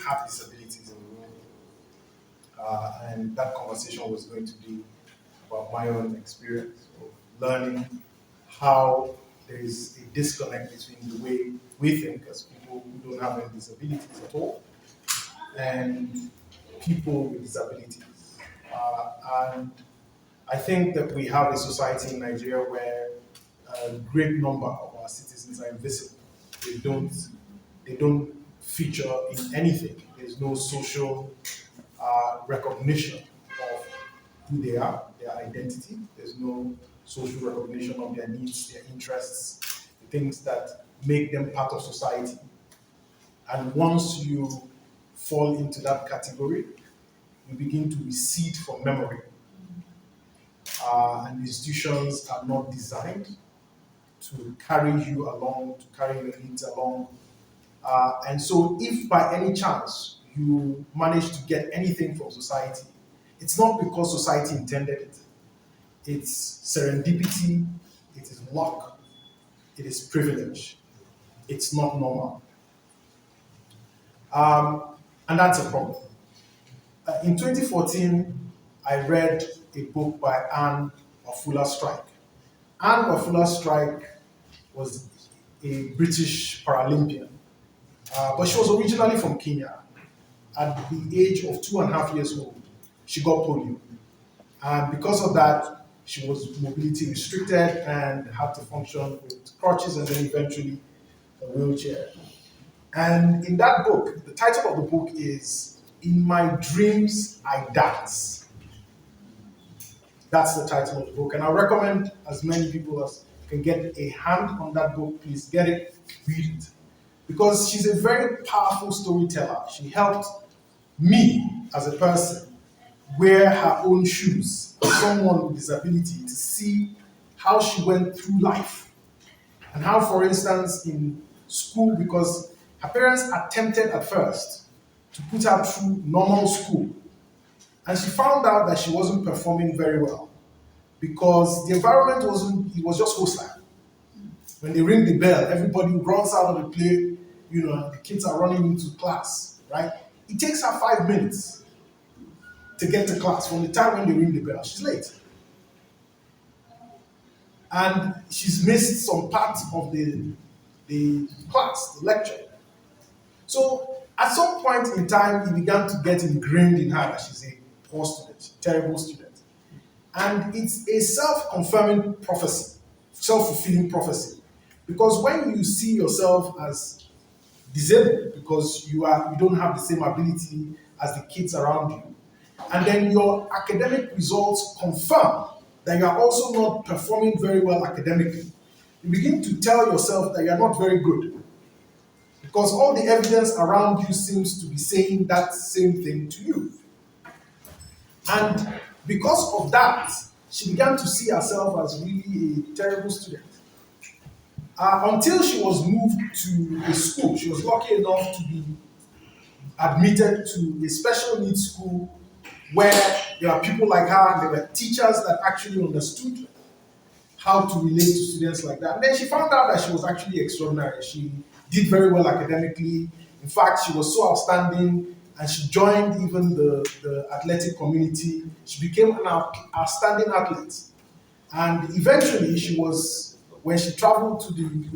have disabilities in the room. And that conversation was going to be about my own experience of learning how there is a disconnect between the way we think as people who don't have any disabilities at all and people with disabilities. And I think that we have a society in Nigeria where a great number of our citizens are invisible. They don't feature in anything. There's no social recognition of who they are, their identity. There's no social recognition of their needs, their interests, the things that make them part of society. And once you fall into that category, you begin to recede from memory. And institutions are not designed to carry you along, to carry your needs along. And so if by any chance you manage to get anything from society, it's not because society intended it. It's serendipity, it is luck, it is privilege. It's not normal. And that's a problem. In 2014, I read a book by Anne Ofula-Strike. Anne Ofula-Strike was a British Paralympian, but she was originally from Kenya. At the age of 2.5 years old, she got polio. And because of that, she was mobility restricted and had to function with crutches and then eventually a wheelchair. And in that book, the title of the book is In My Dreams, I Dance. That's the title of the book. And I recommend as many people as can get a hand on that book, please get it, read it. Because she's a very powerful storyteller. She helped me as a person wear her own shoes, someone with disability, to see how she went through life. And how, for instance, in school, because her parents attempted at first to put her through normal school. And she found out that she wasn't performing very well because the environment it was just hostile. When they ring the bell, everybody runs out of the play, the kids are running into class, right? It takes her 5 minutes to get to class from the time when they ring the bell. She's late. And she's missed some parts of the class, the lecture. So at some point in time, it began to get ingrained in her that she's a poor student, terrible student. And it's a self-confirming prophecy, self-fulfilling prophecy. Because when you see yourself as disabled because you don't have the same ability as the kids around you, and then your academic results confirm that you are also not performing very well academically, you begin to tell yourself that you are not very good because all the evidence around you seems to be saying that same thing to you. And because of that, she began to see herself as really a terrible student. Until she was moved to a school. She was lucky enough to be admitted to a special needs school where there are people like her and there were teachers that actually understood how to relate to students like that. And then she found out that she was actually extraordinary. She did very well academically. In fact, she was so outstanding and she joined even the athletic community. She became an outstanding athlete. And eventually when she traveled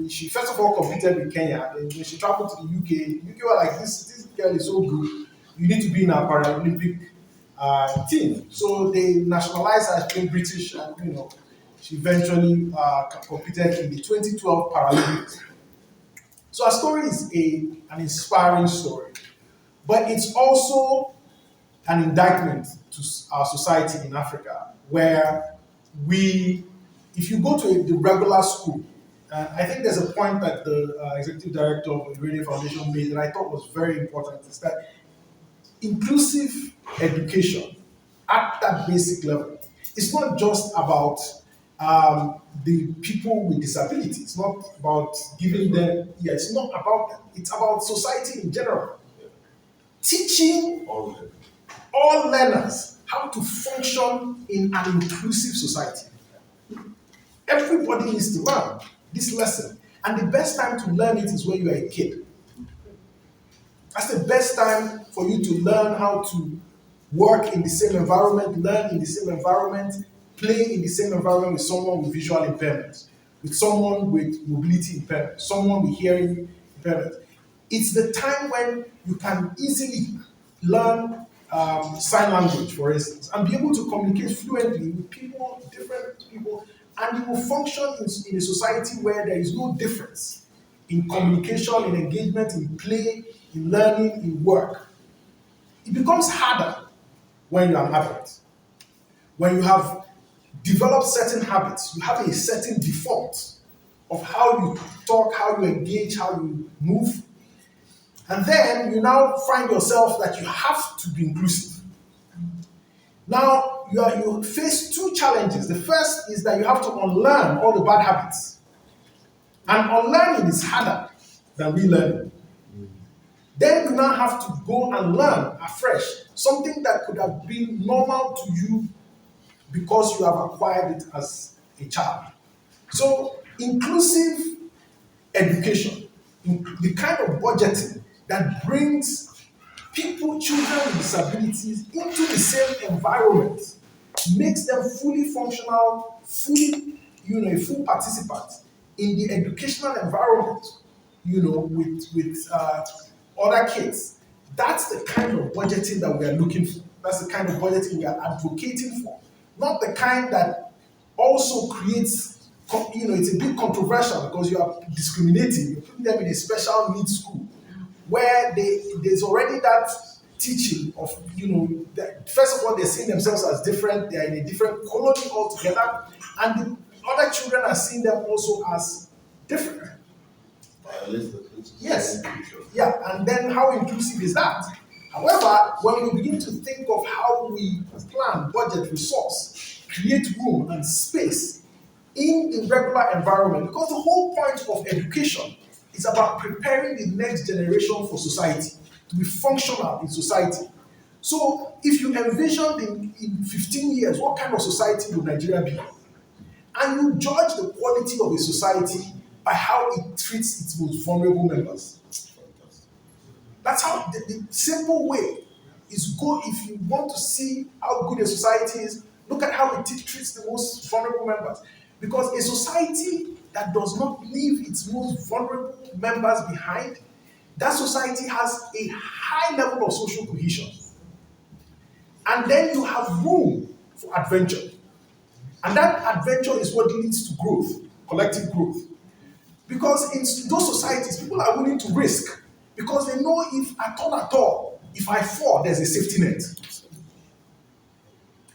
she first of all competed in Kenya. And when she traveled to the UK were like, this girl is so good. You need to be in our Paralympic team. So they nationalized her as being British, and she eventually competed in the 2012 Paralympics. So her story is an inspiring story, but it's also an indictment to our society in Africa, where if you go to the regular school, I think there's a point that the executive director of the Irede Foundation made that I thought was very important, is that inclusive education at that basic level, it's not just about the people with disabilities. It's not about giving them, it's not about them. It's about society in general. Teaching all learners how to function in an inclusive society. Everybody needs to learn this lesson. And the best time to learn it is when you are a kid. That's the best time for you to learn how to work in the same environment, learn in the same environment, play in the same environment with someone with visual impairment, with someone with mobility impairment, someone with hearing impairment. It's the time when you can easily learn sign language, for instance, and be able to communicate fluently with people, different people, and you will function in a society where there is no difference in communication, in engagement, in play, in learning, in work. It becomes harder when you're an adult. When you have developed certain habits, you have a certain default of how you talk, how you engage, how you move. And then you now find yourself that you have to be inclusive. Now you face two challenges. The first is that you have to unlearn all the bad habits. And unlearning is harder than relearning. Then you now have to go and learn afresh something that could have been normal to you because you have acquired it as a child. So, inclusive education, the kind of budgeting that brings people, children with disabilities into the same environment, makes them fully functional, a full participant in the educational environment, with other kids. That's the kind of budgeting that we are looking for. That's the kind of budgeting we are advocating for. Not the kind that also creates, it's a bit controversial because you are discriminating. You're putting them in a special needs school where there's already that teaching of, that first of all, they're seeing themselves as different. They're in a different colony altogether. And the other children are seeing them also as different. Yes. Yeah, and then how inclusive is that? However, when we begin to think of how we plan, budget, resource, create room and space in the regular environment, because the whole point of education is about preparing the next generation for society, to be functional in society. So if you envision in 15 years, what kind of society will Nigeria be? And you judge the quality of a society by how it treats its most vulnerable members. That's how the simple way is go. If you want to see how good a society is, look at how it treats the most vulnerable members. Because a society that does not leave its most vulnerable members behind, that society has a high level of social cohesion. And then you have room for adventure. And that adventure is what leads to growth, collective growth. Because in those societies, people are willing to risk because they know if at all, if I fall, there's a safety net.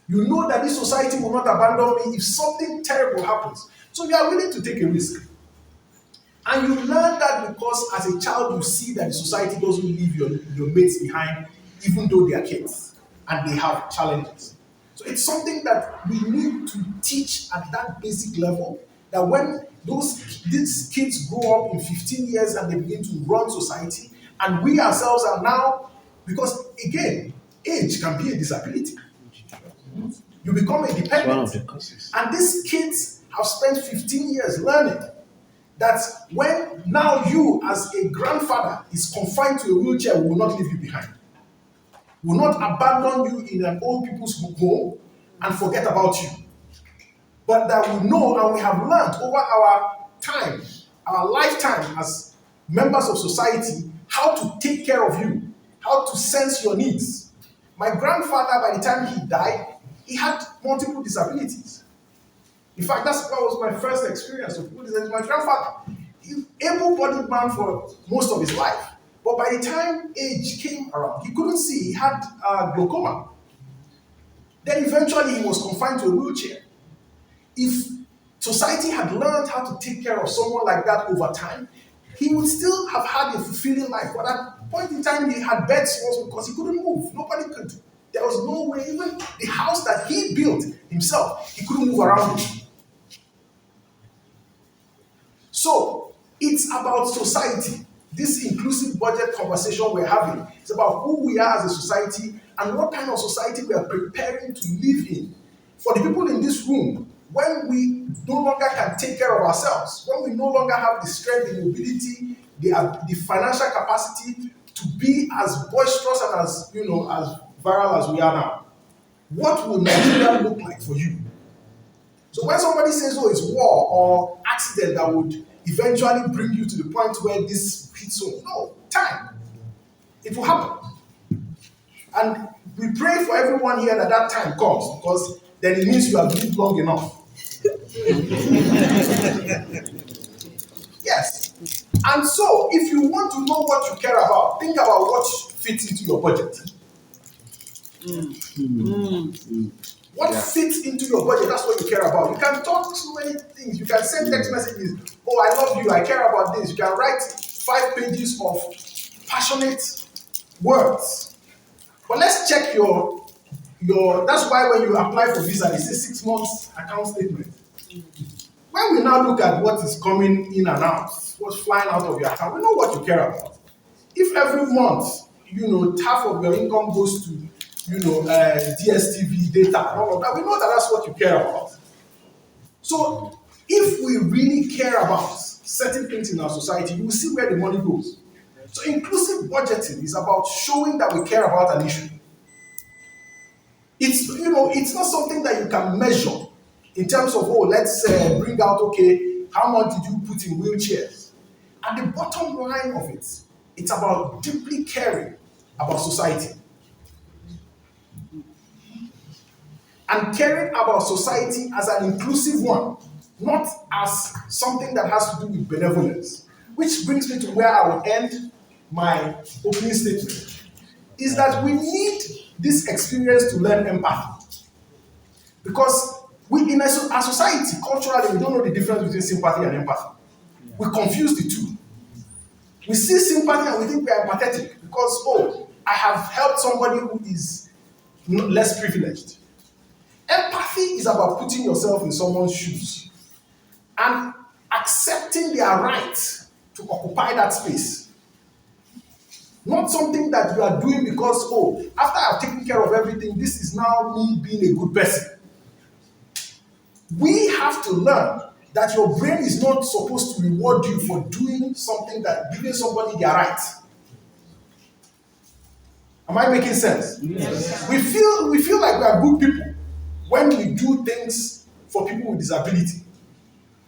You know that this society will not abandon me if something terrible happens. So you are willing to take a risk. And you learn that because as a child, you see that the society doesn't leave your mates behind, even though they are kids and they have challenges. So it's something that we need to teach at that basic level, that when these kids grow up in 15 years and they begin to run society, and we ourselves are now, because again, age can be a disability. You become a dependent. One of the causes. And these kids have spent 15 years learning that when now you as a grandfather is confined to a wheelchair, we will not leave you behind. We will not abandon you in an old people's home and forget about you. But that we know and we have learned over our time, our lifetime as members of society, how to take care of you, how to sense your needs. My grandfather, by the time he died, he had multiple disabilities. In fact, that was my first experience of disabilities. My grandfather, he was an able-bodied man for most of his life. But by the time age came around, he couldn't see. He had glaucoma. Then eventually he was confined to a wheelchair. If society had learned how to take care of someone like that over time, he would still have had a fulfilling life. But at that point in time, he had bed sores because he couldn't move. Nobody could. There was no way, even the house that he built himself, he couldn't move around it. So, it's about society. This inclusive budget conversation we're having, it's about who we are as a society and what kind of society we are preparing to live in. For the people in this room, when we no longer can take care of ourselves, when we no longer have the strength, the mobility, the financial capacity to be as boisterous and as as viral as we are now, what will Nigeria look like for you? So when somebody says, oh, it's war or accident that would eventually bring you to the point where this hits home, no, time. It will happen. And we pray for everyone here that that time comes, because then it means you have lived long enough. Yes. And so, if you want to know what you care about, think about what fits into your budget. What fits into your budget, that's what you care about. You can talk so many things. You can send text messages. Oh, I love you, I care about this. You can write 5 pages of passionate words. But let's check your that's why when you apply for visa, they say 6 months account statement. When we now look at what is coming in and out, what's flying out of your account, we know what you care about. If every month, half of your income goes to, DSTV data and all of that, we know that that's what you care about. So if we really care about certain things in our society, you will see where the money goes. So inclusive budgeting is about showing that we care about an issue. It's not something that you can measure in terms of, let's bring out, okay, how much did you put in wheelchairs? At the bottom line of it, it's about deeply caring about society. And caring about society as an inclusive one, not as something that has to do with benevolence. Which brings me to where I will end my opening statement, is that we need this experience to learn empathy. Because in our society, culturally, we don't know the difference between sympathy and empathy. We confuse the two. We see sympathy and we think we are empathetic because, I have helped somebody who is less privileged. Empathy is about putting yourself in someone's shoes and accepting their right to occupy that space. Not something that you are doing because, after I've taken care of everything, this is now me being a good person. We have to learn that your brain is not supposed to reward you for doing something that giving somebody their right. Am I making sense? Yes. We feel like we are good people when we do things for people with disability.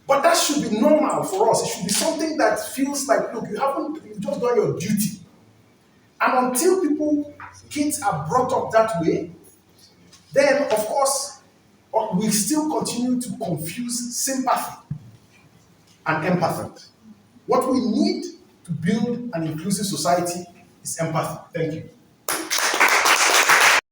But that should be normal for us. It should be something that feels like, look, you've just done your duty. And until kids are brought up that way, then of course, we still continue to confuse sympathy and empathy. What we need to build an inclusive society is empathy. Thank you.